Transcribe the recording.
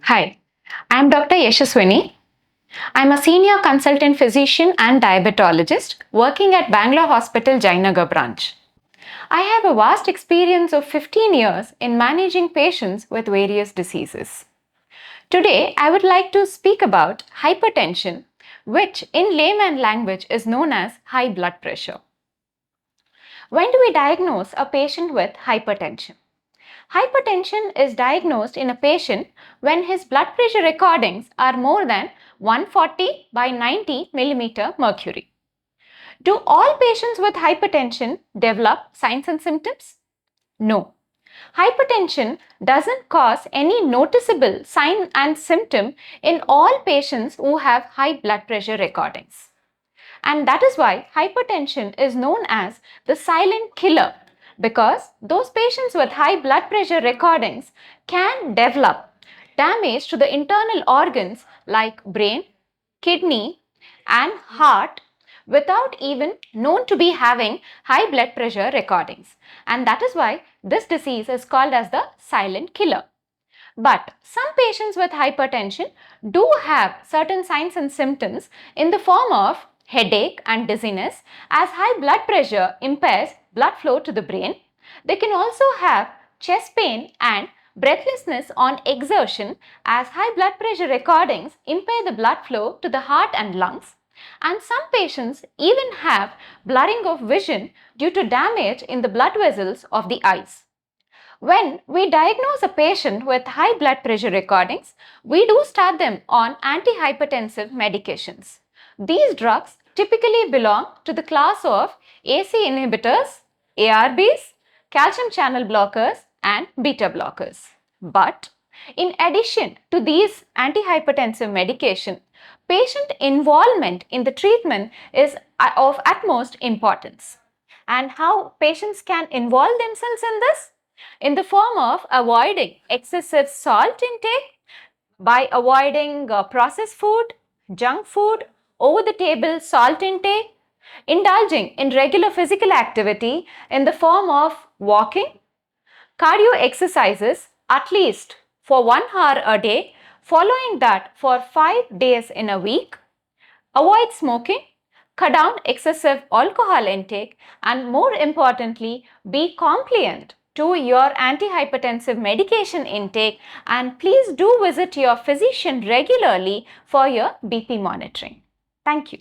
Hi, I am Dr. Yashaswini. I am a senior consultant physician and diabetologist working at Bangalore Hospital Jayanagar branch. I have a vast experience of 15 years in managing patients with various diseases. Today, I would like to speak about hypertension, which in layman language is known as high blood pressure. When do we diagnose a patient with hypertension? Hypertension is diagnosed in a patient when his blood pressure recordings are more than 140 by 90 millimeter mercury. Do all patients with hypertension develop signs and symptoms? No. Hypertension doesn't cause any noticeable sign and symptom in all patients who have high blood pressure recordings. And that is why hypertension is known as the silent killer, because those patients with high blood pressure recordings can develop damage to the internal organs like brain, kidney, and heart without even known to be having high blood pressure recordings. And that is why this disease is called as the silent killer. But some patients with hypertension do have certain signs and symptoms in the form of headache and dizziness, as high blood pressure impairs blood flow to the brain. They can also have chest pain and breathlessness on exertion, as high blood pressure recordings impair the blood flow to the heart and lungs. And some patients even have blurring of vision due to damage in the blood vessels of the eyes. When we diagnose a patient with high blood pressure recordings, we do start them on antihypertensive medications. These drugs typically belong to the class of AC inhibitors, ARBs, calcium channel blockers, and beta blockers. But in addition to these antihypertensive medication, patient involvement in the treatment is of utmost importance. And how patients can involve themselves in this? In the form of avoiding excessive salt intake, by avoiding processed food, junk food, over-the-table salt intake, indulging in regular physical activity in the form of walking, cardio exercises at least for 1 hour a day, following that for 5 days in a week, avoid smoking, cut down excessive alcohol intake, and more importantly, be compliant to your antihypertensive medication intake, and please do visit your physician regularly for your BP monitoring. Thank you.